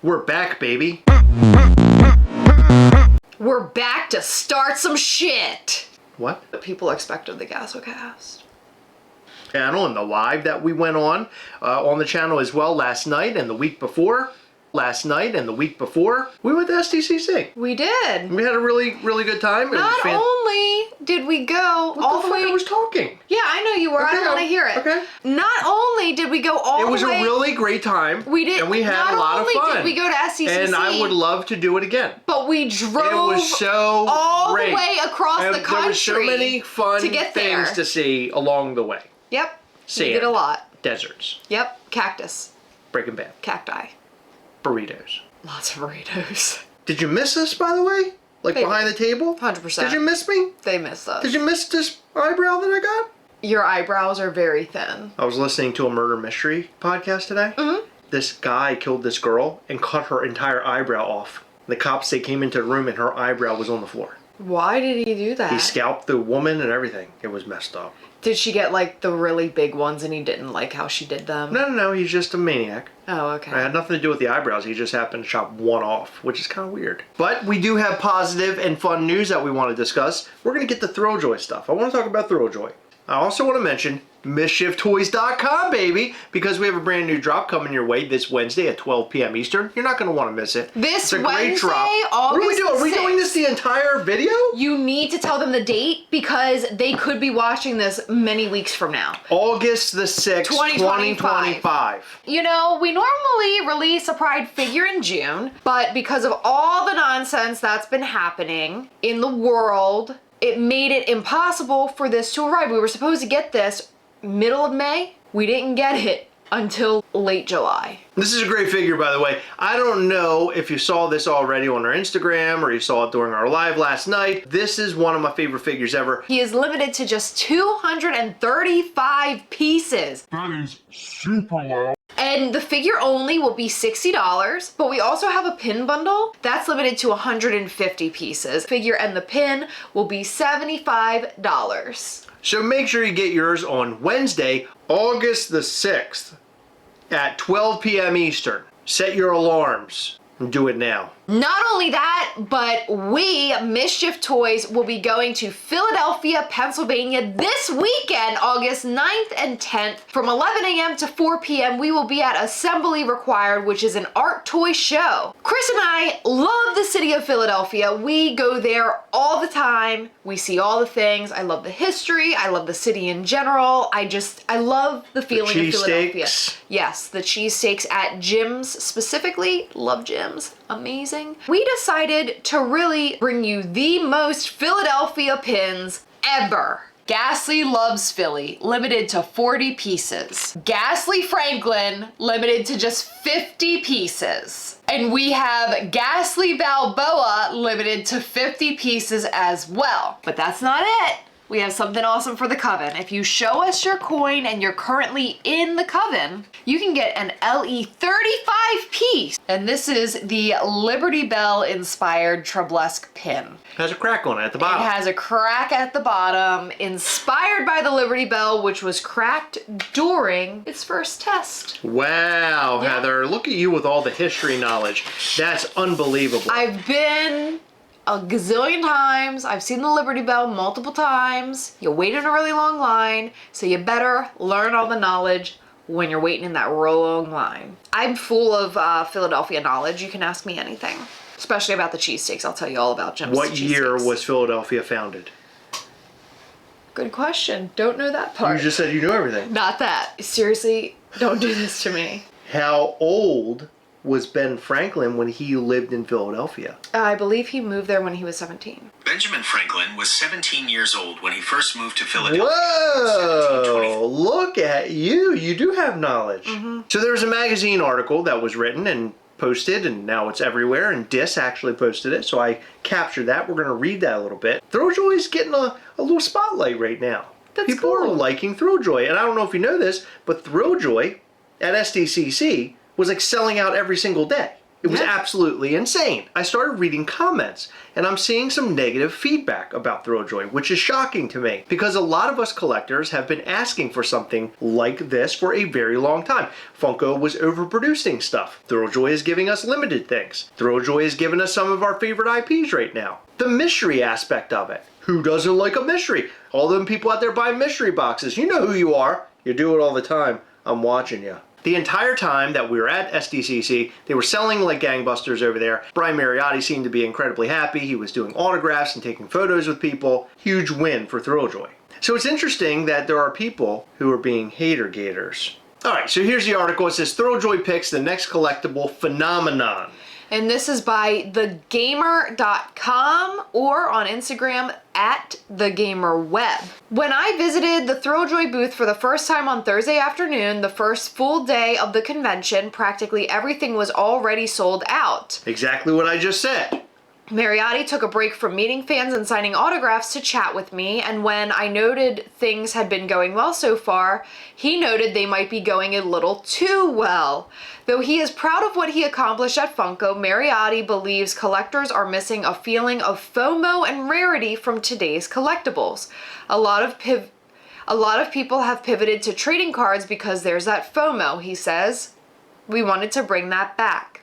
We're back, baby. We're back to start some shit. What? People expected the Gastlecast. Channel and the live that we went on the channel as well last night and the week before. We went to Sdcc. We did. We had a really good time. Not only did we go all the way. I was talking. Yeah, I know you were. Okay, I don't want to hear it. Okay. Not only did we go all the way. It was a really great time. We did. And we had a lot of fun. Not only did we go to Sdcc. And I would love to do it again. But we drove. It was so all great. the way across And the country. There were so many fun to get things there. to see along the way. Yep. Sand, we did a lot. Deserts. Yep. Cactus. Breaking Bad. Cacti. Burritos. Lots of burritos. Did you miss us, by the way? Like They behind the table? 100%. Did you miss me? They missed us. Did you miss this eyebrow that I got? Your eyebrows are very thin. I was listening to a murder mystery podcast today. Mm-hmm. This guy killed this girl and cut her entire eyebrow off. The cops, they came into the room and her eyebrow was on the floor. Why did he do that? He scalped the woman and everything. It was messed up. Did she get like the really big ones and he didn't like how she did them? No, he's just a maniac. Oh, okay. It had nothing to do with the eyebrows. He just happened to chop one off, which is kind of weird. But we do have positive and fun news that we want to discuss. We're going to get the Thrilljoy stuff. I want to talk about Thrilljoy. I also want to mention MischiefToys.com, baby, because we have a brand new drop coming your way this Wednesday at 12 p.m. Eastern. You're not going to want to miss it. This it's a great Wednesday, drop. August What are we doing? Are we 6th. doing this the entire video? You need to tell them the date because they could be watching this many weeks from now. August the 6th, 2025. You know, we normally release a Pride figure in June, but because of all the nonsense that's been happening in the world, it made it impossible for this to arrive. We were supposed to get this middle of May. We didn't get it until late July. This is a great figure, by the way. I don't know if you saw this already on our Instagram or you saw it during our live last night. This is one of my favorite figures ever. He is limited to just 235 pieces. That is super low. And the figure only will be $60, but we also have a pin bundle that's limited to 150 pieces. Figure and the pin will be $75. So make sure you get yours on Wednesday, August the 6th at 12 p.m. Eastern. Set your alarms and do it now. Not only that, but we, Mischief Toys, will be going to Philadelphia, Pennsylvania this weekend, August 9th and 10th. From 11 a.m. to 4 p.m., we will be at Assembly Required, which is an art toy show. Chris and I love the city of Philadelphia. We go there all the time. We see all the things. I love the history. I love the city in general. I love the feeling of Philadelphia. Cheesesteaks. Yes, the cheesesteaks at Jim's specifically. Love Jim's. Amazing. We decided to really bring you the most Philadelphia pins ever. Ghastly loves Philly, limited to 40 pieces. Ghastly Franklin, limited to just 50 pieces. And we have Ghastly Balboa, limited to 50 pieces as well. But that's not it. We have something awesome for the coven. If you show us your coin and you're currently in the coven, you can get an LE 35 piece. And this is the Liberty Bell inspired Treblesque pin. It has a crack on it at the bottom. It has a crack at the bottom, inspired by the Liberty Bell, which was cracked during its first test. Wow, Yeah. Heather, look at you with all the history knowledge. That's unbelievable. I've been a gazillion times. I've seen the Liberty Bell multiple times. You wait in a really long line, so you better learn all the knowledge when you're waiting in that real long line. I'm full of Philadelphia knowledge. You can ask me anything, especially about the cheesesteaks. I'll tell you all about Jim's What year cheesesteaks. was Philadelphia founded? Good question. Don't know that part. You just said you knew everything. Not that. Seriously, don't do this to me. How old was Ben Franklin when he lived in Philadelphia? I believe he moved there when he was 17. Benjamin Franklin was 17 years old when he first moved to Philadelphia. Whoa! Look at you. You do have knowledge. Mm-hmm. So there was a magazine article that was written and posted, and now it's everywhere, and Dis actually posted it, so I captured that. We're going to read that a little bit. Thrilljoy's getting a little spotlight right now. That's People cool. are liking Thrilljoy, and I don't know if you know this, but Thrilljoy at Sdcc was like selling out every single day. It was Yeah. absolutely insane. I started reading comments, and I'm seeing some negative feedback about Thrilljoy, which is shocking to me because a lot of us collectors have been asking for something like this for a very long time. Funko was overproducing stuff. Thrilljoy is giving us limited things. Thrilljoy is giving us some of our favorite IPs right now. The mystery aspect of it. Who doesn't like a mystery? All them people out there buying mystery boxes. You know who you are. You do it all the time. I'm watching you. The entire time that we were at Sdcc, they were selling like gangbusters over there. Brian Mariotti seemed to be incredibly happy. He was doing autographs and taking photos with people. Huge win for Thrilljoy. So it's interesting that there are people who are being hater-gators. All right, so here's the article. It says, Thrilljoy picks the next collectible phenomenon. And this is by thegamer.com or on Instagram at thegamerweb. When I visited the Thrilljoy booth for the first time on Thursday afternoon, the first full day of the convention, practically everything was already sold out. Exactly what I just said. Mariotti took a break from meeting fans and signing autographs to chat with me, and when I noted things had been going well so far, he noted they might be going a little too well. Though he is proud of what he accomplished at Funko, Mariotti believes collectors are missing a feeling of FOMO and rarity from today's collectibles. A lot of people have pivoted to trading cards because there's that FOMO, he says. We wanted to bring that back.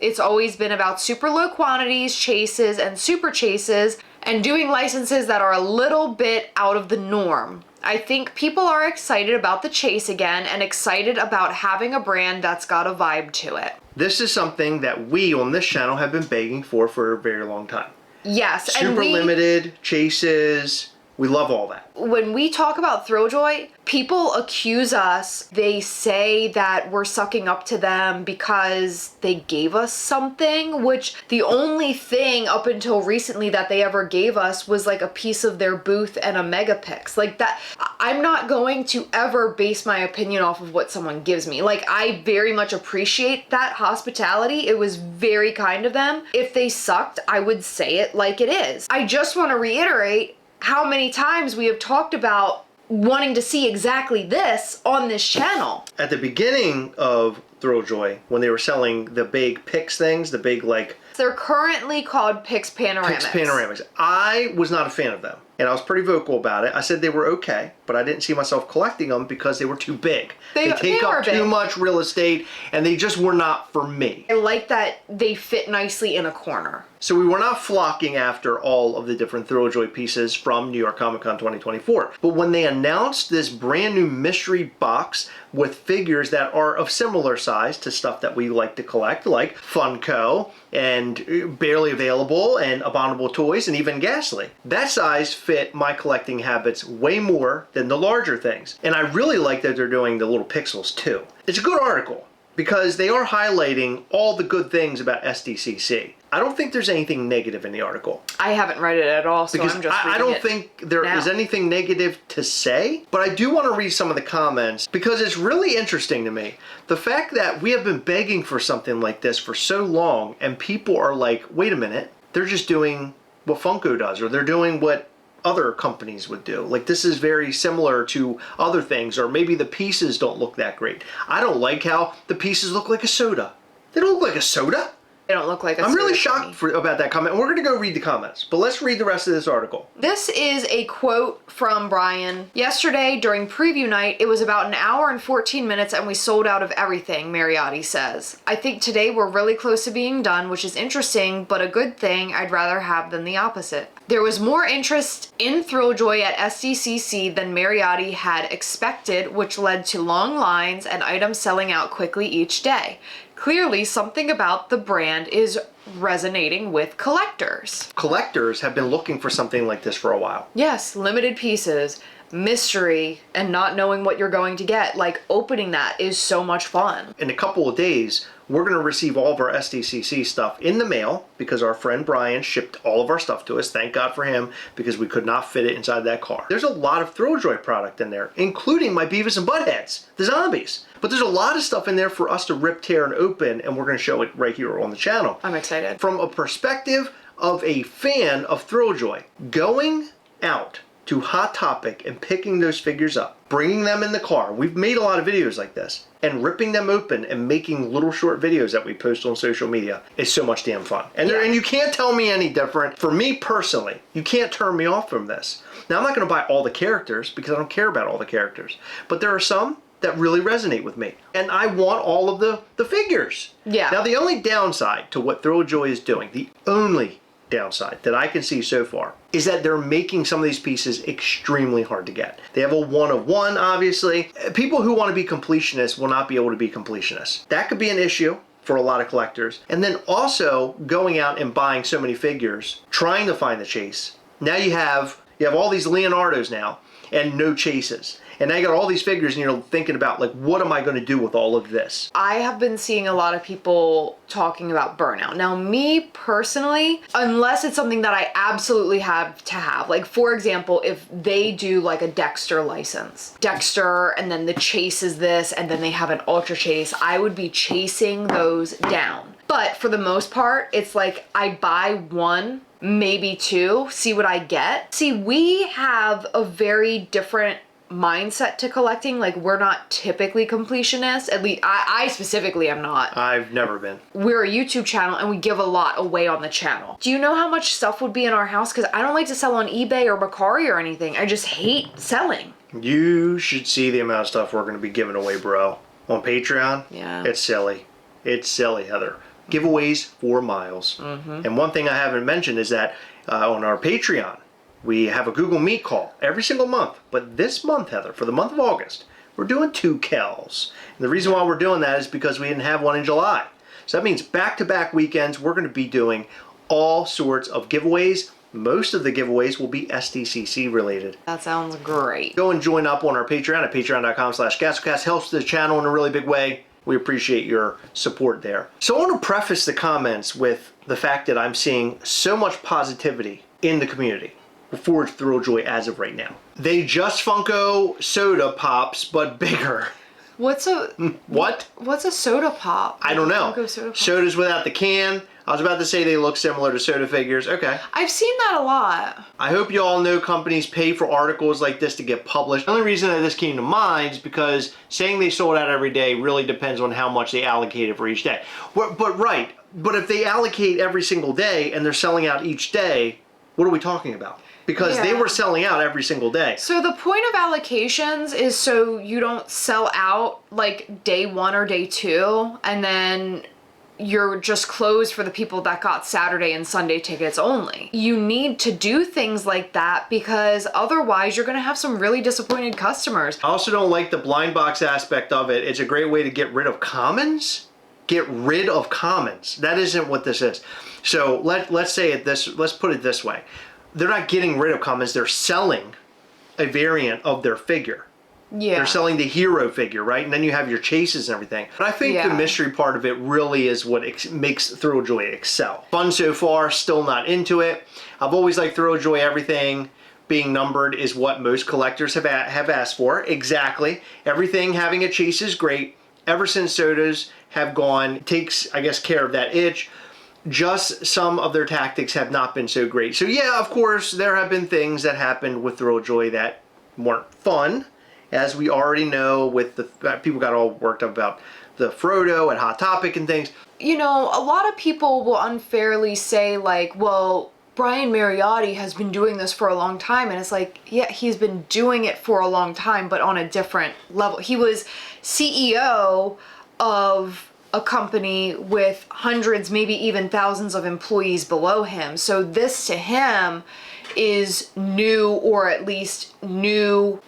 It's always been about super low quantities, chases, and super chases, and doing licenses that are a little bit out of the norm. I think people are excited about the chase again and excited about having a brand that's got a vibe to it. This is something that we on this channel have been begging for a very long time. Yes, Super limited, chases, we love all that. When we talk about Thrilljoy, people accuse us. They say that we're sucking up to them because they gave us something, which the only thing up until recently that they ever gave us was like a piece of their booth and a megapix. Like that, I'm not going to ever base my opinion off of what someone gives me. Like, I very much appreciate that hospitality. It was very kind of them. If they sucked, I would say it like it is. I just want to reiterate how many times we have talked about wanting to see exactly this on this channel. At the beginning of Thrilljoy, when they were selling the big Pix things, the big like... They're currently called Pix Panoramics. Pix Panoramics. I was not a fan of them, and I was pretty vocal about it. I said they were okay, but I didn't see myself collecting them because they were too big. They take up too much real estate, and they just were not for me. I like that they fit nicely in a corner. So we were not flocking after all of the different Thrilljoy pieces from New York Comic Con 2024. But when they announced this brand new mystery box with figures that are of similar size to stuff that we like to collect, like Funko and Barely Available and Abominable Toys and even Ghastly, that size fit my collecting habits way more than the larger things. And I really like that they're doing the little pixels too. It's a good article because they are highlighting all the good things about Sdcc. I don't think there's anything negative in the article. I haven't read it at all, so because I'm just reading I don't it think there now. is anything negative to say, but I do want to read some of the comments because it's really interesting to me. The fact that we have been begging for something like this for so long and people are like, wait a minute, they're just doing what Funko does, or they're doing what other companies would do. Like, this is very similar to other things, or maybe the pieces don't look that great. I don't like how the pieces look like a soda. They don't look like a soda. They don't look like a I'm really soda to shocked me. about that comment. We're going to go read the comments, but let's read the rest of this article. This is a quote from Brian. Yesterday, during preview night, it was about an hour and 14 minutes and we sold out of everything, Mariotti says. I think today we're really close to being done, which is interesting, but a good thing I'd rather have than the opposite. There was more interest in Thrilljoy at Sdcc than Mariotti had expected, which led to long lines and items selling out quickly each day. Clearly, something about the brand is resonating with collectors. Collectors have been looking for something like this for a while. Yes, limited pieces, mystery, and not knowing what you're going to get. Like, opening that is so much fun. In a couple of days, we're going to receive all of our Sdcc stuff in the mail because our friend Brian shipped all of our stuff to us. Thank God for him, because we could not fit it inside that car. There's a lot of Thrilljoy product in there, including my Beavis and Buttheads, the zombies. But there's a lot of stuff in there for us to rip, tear, and open, and we're going to show it right here on the channel. I'm excited. From a perspective of a fan of Thrilljoy, going out to Hot Topic and picking those figures up, bringing them in the car. We've made a lot of videos like this, and ripping them open and making little short videos that we post on social media is so much damn fun. And, and you can't tell me any different. For me personally, you can't turn me off from this. Now, I'm not going to buy all the characters because I don't care about all the characters, but there are some that really resonate with me. And I want all of the figures. Yeah. Now, the only downside to what Thrilljoy is doing, the only downside that I can see so far, is that they're making some of these pieces extremely hard to get. They have a 1 of 1, obviously. People who want to be completionists will not be able to be completionists. That could be an issue for a lot of collectors. And then also going out and buying so many figures, trying to find the chase. Now you have all these Leonardos now and no chases. And now you got all these figures and you're thinking about, like, what am I going to do with all of this? I have been seeing a lot of people talking about burnout. Now, me personally, unless it's something that I absolutely have to have, like, for example, if they do like a Dexter license, Dexter, and then the chase is this, and then they have an ultra chase, I would be chasing those down. But for the most part, it's like I buy one, maybe two, see what I get. See, we have a very different mindset to collecting. Like, we're not typically completionists. At least I specifically am not. I've never been. We're a YouTube channel and we give a lot away on the channel. Do you know how much stuff would be in our house? Because I don't like to sell on eBay or Mercari or anything. I just hate selling. You should see the amount of stuff we're going to be giving away, bro. On Patreon. Yeah. It's silly. It's silly, Heather. Giveaways for miles. And one thing I haven't mentioned is that on our Patreon, we have a Google Meet call every single month. But this month, Heather, for the month of August, we're doing 2 Kells. And the reason why we're doing that is because we didn't have one in July. So that means back-to-back weekends, we're going to be doing all sorts of giveaways. Most of the giveaways will be Sdcc related. That sounds great. Go and join up on our Patreon at patreon.com/Gastlecast. Helps the channel in a really big way. We appreciate your support there. So I want to preface the comments with the fact that I'm seeing so much positivity in the community for Thrilljoy as of right now. They just Funko soda pops, but bigger. What's a soda pop? I don't know. Funko soda pop? Sodas without the can. I was about to say they look similar to soda figures. Okay. I've seen that a lot. I hope you all know companies pay for articles like this to get published. The only reason that this came to mind is because saying they sold out every day really depends on how much they allocated for each day. But if they allocate every single day and they're selling out each day, what are we talking about? Because they were selling out every single day. So the point of allocations is so you don't sell out like day 1 or day 2, and then you're just closed for the people that got Saturday and Sunday tickets only. You need to do things like that because otherwise you're gonna have some really disappointed customers. I also don't like the blind box aspect of it. It's a great way to get rid of commons. Get rid of commons. That isn't what this is. So let's put it this way. They're not getting rid of commons, they're selling a variant of their figure. Yeah. They're selling the hero figure, right? And then you have your chases and everything. But I think the mystery part of it really is what makes Thrilljoy excel. Fun so far, still not into it. I've always liked Thrilljoy. Everything being numbered is what most collectors have asked for. Exactly. Everything having a chase is great. Ever since sodas have gone, takes, I guess, care of that itch. Just some of their tactics have not been so great. So yeah, of course, there have been things that happened with Thrilljoy that weren't fun. As we already know, with the people got all worked up about the Frodo and Hot Topic and things. You know, a lot of people will unfairly say like, well, Brian Mariotti has been doing this for a long time. And it's like, yeah, he's been doing it for a long time, but on a different level. He was CEO of a company with hundreds, maybe even thousands of employees below him. So this to him is new, or at least newer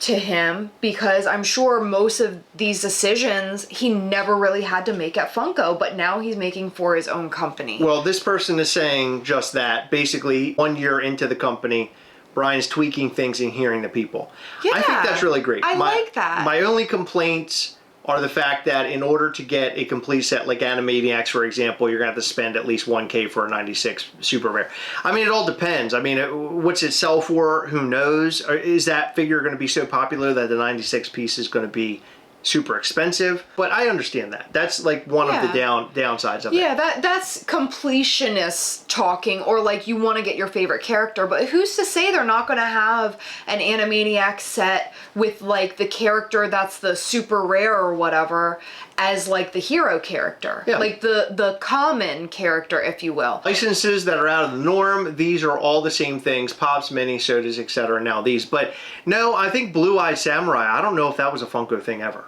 to him, because I'm sure most of these decisions he never really had to make at Funko, but now he's making for his own company. Well, this person is saying just that. Basically, 1 year into the company, Brian's tweaking things and hearing the people. Yeah, I think that's really great. I like that. My only complaints are the fact that in order to get a complete set like Animaniacs, for example, you're going to have to spend at least $1,000 for a 96 super rare. I mean, it all depends. I mean, what's it sell for? Who knows? Or is that figure going to be so popular that the 96 piece is going to be super expensive, but I understand that. That's like one of the downsides of it. Yeah, that's completionist talking, or like you want to get your favorite character, but who's to say they're not going to have an Animaniac set with like the character that's the super rare or whatever as like the hero character, like the common character, if you will. Licenses that are out of the norm, these are all the same things, Pops, Mini, Sodas, etc. Now these, but no, I think Blue Eye Samurai, I don't know if that was a Funko thing ever.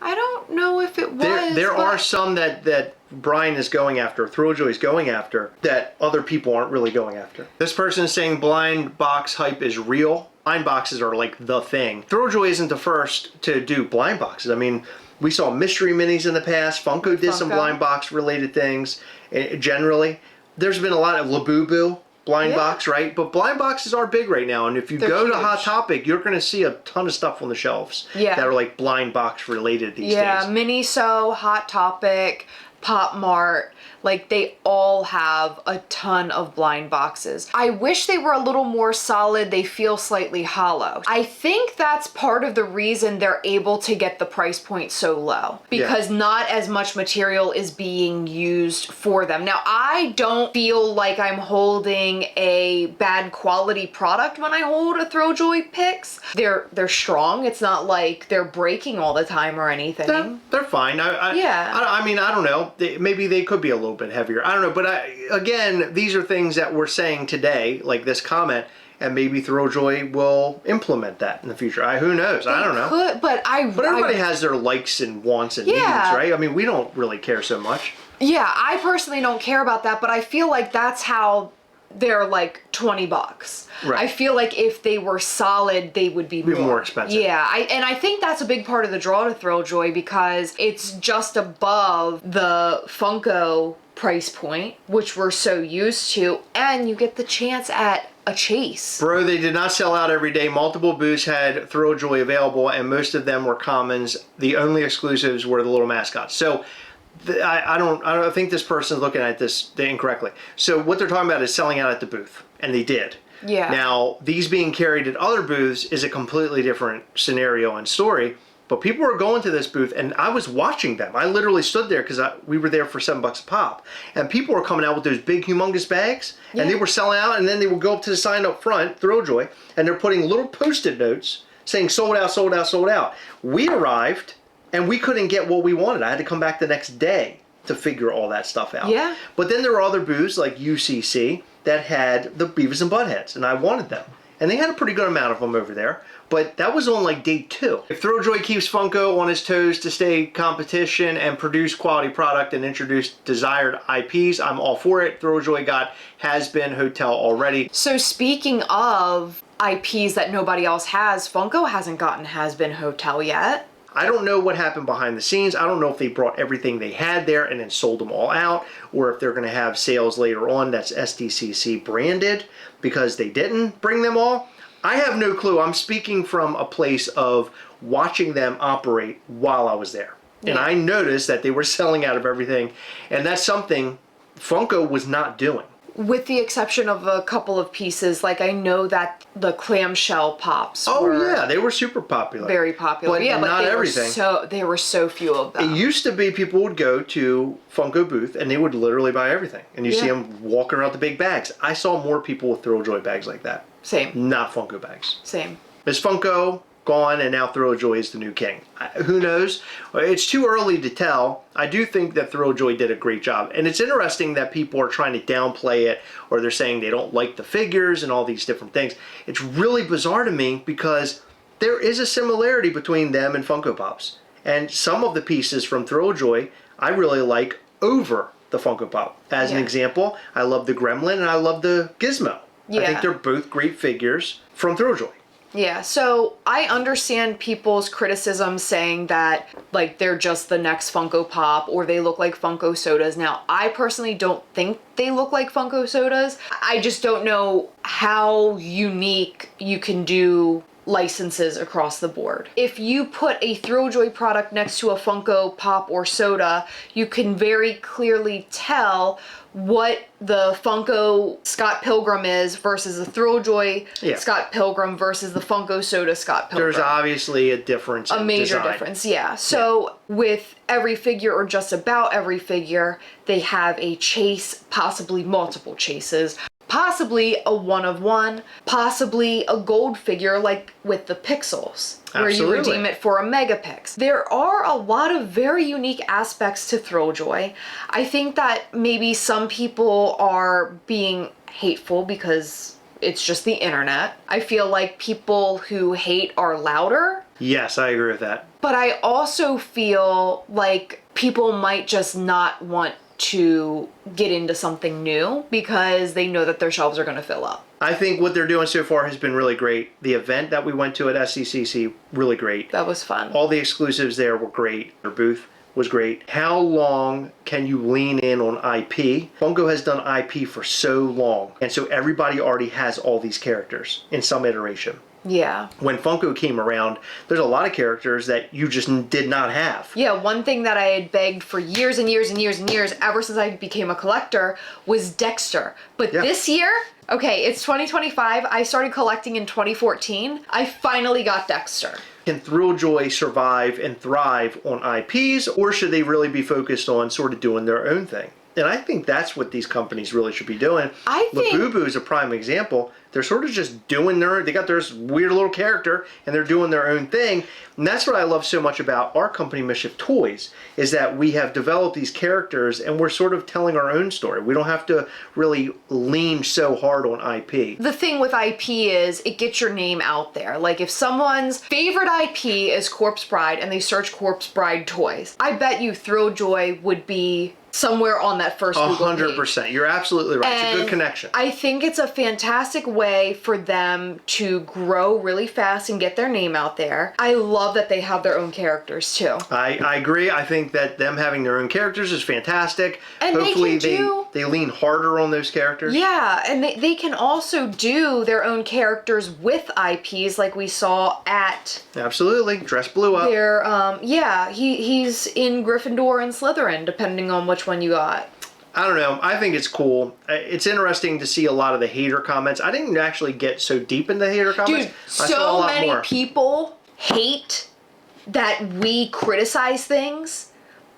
I don't know if it was. There are some that Brian is going after, Thrilljoy is going after, that other people aren't really going after. This person is saying blind box hype is real. Blind boxes are like the thing. Thrilljoy isn't the first to do blind boxes. I mean, we saw mystery minis in the past. Funko did some blind box related things. Generally, there's been a lot of Labubu blind box, right? But blind boxes are big right now, and if you go to Hot Topic, you're going to see a ton of stuff on the shelves that are like blind box related these days. Yeah, Miniso, Hot Topic, Pop Mart, like they all have a ton of blind boxes. I wish they were a little more solid. They feel slightly hollow. I think that's part of the reason they're able to get the price point so low, because not as much material is being used for them. Now, I don't feel like I'm holding a bad quality product when I hold a Thrilljoy Pix. They're strong. It's not like they're breaking all the time or anything. They're fine. I mean, I don't know. Maybe they could be a little bit heavier. I don't know. But again, these are things that we're saying today, like this comment, and maybe Thrilljoy will implement that in the future. Who knows? I don't know. But everybody has their likes and wants and needs, right? I mean, we don't really care so much. Yeah, I personally don't care about that, but I feel like that's how they're like $20. Right. I feel like if they were solid, they would be more expensive. Yeah, and I think that's a big part of the draw to Thrilljoy, because it's just above the Funko price point, which we're so used to, and you get the chance at a chase. Bro, they did not sell out every day. Multiple booths had Thrilljoy available, and most of them were commons. The only exclusives were the little mascots. So I don't think this person's looking at this incorrectly. So what they're talking about is selling out at the booth, and they did. Yeah. Now, these being carried at other booths is a completely different scenario and story, but people were going to this booth, and I was watching them. I literally stood there because we were there for $7 a pop, and people were coming out with those big, humongous bags, and they were selling out, and then they would go up to the sign up front, Thrilljoy, and they're putting little Post-it notes saying sold out, sold out, sold out. We arrived, and we couldn't get what we wanted. I had to come back the next day to figure all that stuff out. Yeah. But then there were other booths like UCC that had the Beavis and Buttheads, and I wanted them. And they had a pretty good amount of them over there, but that was on like day 2. If Thrilljoy keeps Funko on his toes to stay competition and produce quality product and introduce desired IPs, I'm all for it. Thrilljoy got Has Been Hotel already. So speaking of IPs that nobody else has, Funko hasn't gotten Has Been Hotel yet. I don't know what happened behind the scenes. I don't know if they brought everything they had there and then sold them all out, or if they're going to have sales later on that's Sdcc branded because they didn't bring them all. I have no clue. I'm speaking from a place of watching them operate while I was there. And I noticed that they were selling out of everything, and that's something Funko was not doing. With the exception of a couple of pieces, like I know that the clamshell pops were they were super popular. Very popular. But but not everything. There were so few of them. It used to be people would go to Funko booth and they would literally buy everything. And you see them walking around with the big bags. I saw more people with Thrilljoy bags like that. Same. Not Funko bags. Same. Is Funko gone and now Thrilljoy is the new king? Who knows? It's too early to tell. I do think that Thrilljoy did a great job. And it's interesting that people are trying to downplay it, or they're saying they don't like the figures and all these different things. It's really bizarre to me because there is a similarity between them and Funko Pops. And some of the pieces from Thrilljoy I really like over the Funko Pop. As an example, I love the Gremlin and I love the Gizmo. I think they're both great figures from Thrilljoy. Yeah, so I understand people's criticism saying that like they're just the next Funko Pop or they look like Funko Sodas. Now, I personally don't think they look like Funko Sodas. I just don't know how unique you can do licenses across the board. If you put a Thrilljoy product next to a Funko Pop or Soda, you can very clearly tell what the Funko Scott Pilgrim is versus the Thrilljoy Scott Pilgrim versus the Funko Soda Scott Pilgrim. There's obviously a difference in a major design. difference, yeah. So with every figure, or just about every figure, they have a chase, possibly multiple chases, possibly a one of one, possibly a gold figure like with the pixels, where Absolutely. you redeem it for a megapix. There are a lot of very unique aspects to Thrilljoy. I think that maybe some people are being hateful because it's just the internet. I feel like people who hate are louder. Yes, I agree with that. But I also feel like people might just not want to get into something new because they know that their shelves are going to fill up. I think what they're doing so far has been really great. The event that we went to at Sdcc, really great. That was fun. All the exclusives there were great. Their booth was great. How long can you lean in on IP? Funko has done IP for so long, and so everybody already has all these characters in some iteration. Yeah. When Funko came around, there's a lot of characters that you just did not have. Yeah, one thing that I had begged for years and years and years and years, ever since I became a collector, was Dexter. But this year, okay, it's 2025. I started collecting in 2014. I finally got Dexter. Can Thrilljoy survive and thrive on IPs, or should they really be focused on sort of doing their own thing? And I think that's what these companies really should be doing. I think Labubu is a prime example. They're sort of just doing they got their weird little character and they're doing their own thing. And that's what I love so much about our company, Mischief Toys, is that we have developed these characters and we're sort of telling our own story. We don't have to really lean so hard on IP. the thing with IP is it gets your name out there. Like if someone's favorite IP is Corpse Bride and they search Corpse Bride toys, I bet you Thrilljoy would be somewhere on that first Google page. 100%. You're absolutely right. It's a good connection. I think it's a fantastic way for them to grow really fast and get their name out there. I love that they have their own characters too. I agree. I think that them having their own characters is fantastic. And hopefully they lean harder on those characters. Yeah, and they can also do their own characters with IPs like we saw at Absolutely. Dress blue up. their, he's in Gryffindor and Slytherin, depending on which one you got. I don't know. I think it's cool. It's interesting to see a lot of the hater comments. I didn't actually get so deep into hater comments. Dude, I saw a so lot many more. people hate that we criticize things,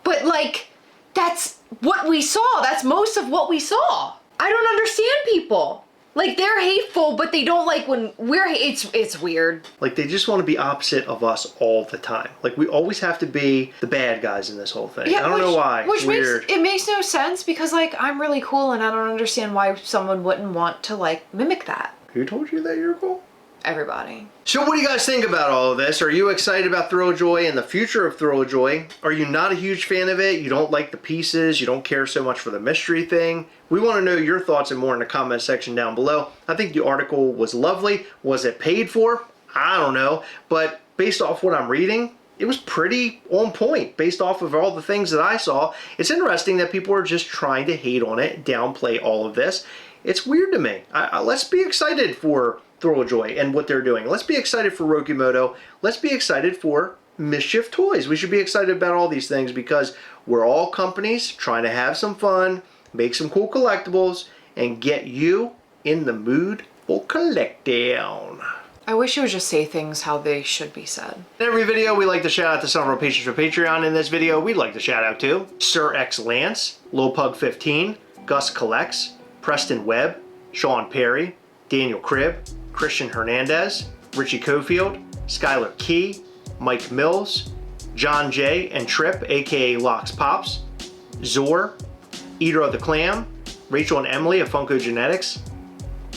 but like, that's what we saw. That's most of what we saw. I don't understand people. Like, they're hateful, but they don't like when we're, it's weird. Like, they just want to be opposite of us all the time. Like, we always have to be the bad guys in this whole thing. I don't know why. Which It's weird. makes no sense because, like, I'm really cool and I don't understand why someone wouldn't want to, like, mimic that. Who told you that you're cool? Everybody. So what do you guys think about all of this? Are you excited about Thrilljoy and the future of Thrilljoy? Are you not a huge fan of it? You don't like the pieces? You don't care so much for the mystery thing? We want to know your thoughts and more in the comment section down below. I think the article was lovely. Was it paid for? I don't know. But based off what I'm reading, it was pretty on point based off of all the things that I saw. It's interesting that people are just trying to hate on it, downplay all of this. It's weird to me. Let's be excited for Thrilljoy and what they're doing. Let's be excited for Rokimoto. Let's be excited for Mischief Toys. We should be excited about all these things because we're all companies trying to have some fun, make some cool collectibles, and get you in the mood for collecting. I wish you would just say things how they should be said. In every video, we like to shout out to some of our patrons for Patreon. In this video, we'd like to shout out to Sir X Lance, Lil Pug 15, Gus Collects, Preston Webb, Sean Perry, Daniel Cribb, Christian Hernandez, Richie Cofield, Skylar Key, Mike Mills, John J. and Trip, aka Locks Pops, Zor, Eater of the Clam, Rachel and Emily of Funko Genetics,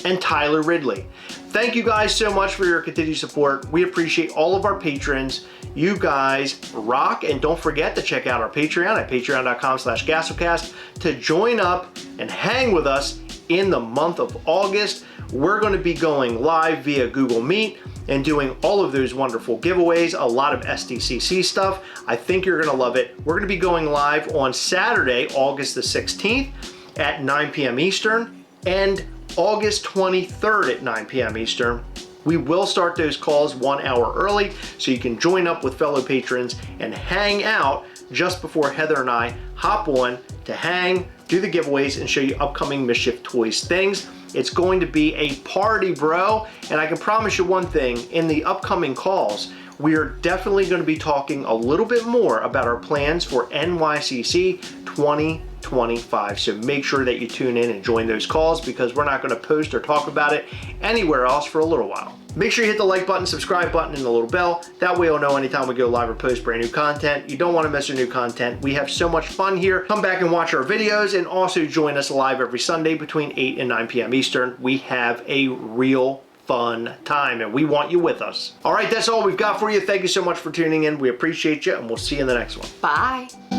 and Tyler Ridley. Thank you guys so much for your continued support. We appreciate all of our patrons. You guys rock, and don't forget to check out our Patreon at patreon.com/Gastlecast to join up and hang with us in the month of August. We're going to be going live via Google Meet and doing all of those wonderful giveaways, a lot of Sdcc stuff. I think you're going to love it. We're going to be going live on Saturday, August the 16th at 9 p.m. Eastern and August 23rd at 9 p.m. Eastern. We will start those calls 1 hour early so you can join up with fellow patrons and hang out just before Heather and I hop on to hang, do the giveaways, and show you upcoming Mischief Toys things. It's going to be a party, bro. And I can promise you one thing, in the upcoming calls, we are definitely going to be talking a little bit more about our plans for NYCC 2025. So make sure that you tune in and join those calls because we're not going to post or talk about it anywhere else for a little while. Make sure you hit the like button, subscribe button, and the little bell. That way you'll know anytime we go live or post brand new content. You don't want to miss our new content. We have so much fun here. Come back and watch our videos and also join us live every Sunday between 8 and 9 p.m. Eastern. We have a real fun time and we want you with us. All right, that's all we've got for you. Thank you so much for tuning in. We appreciate you and we'll see you in the next one. Bye.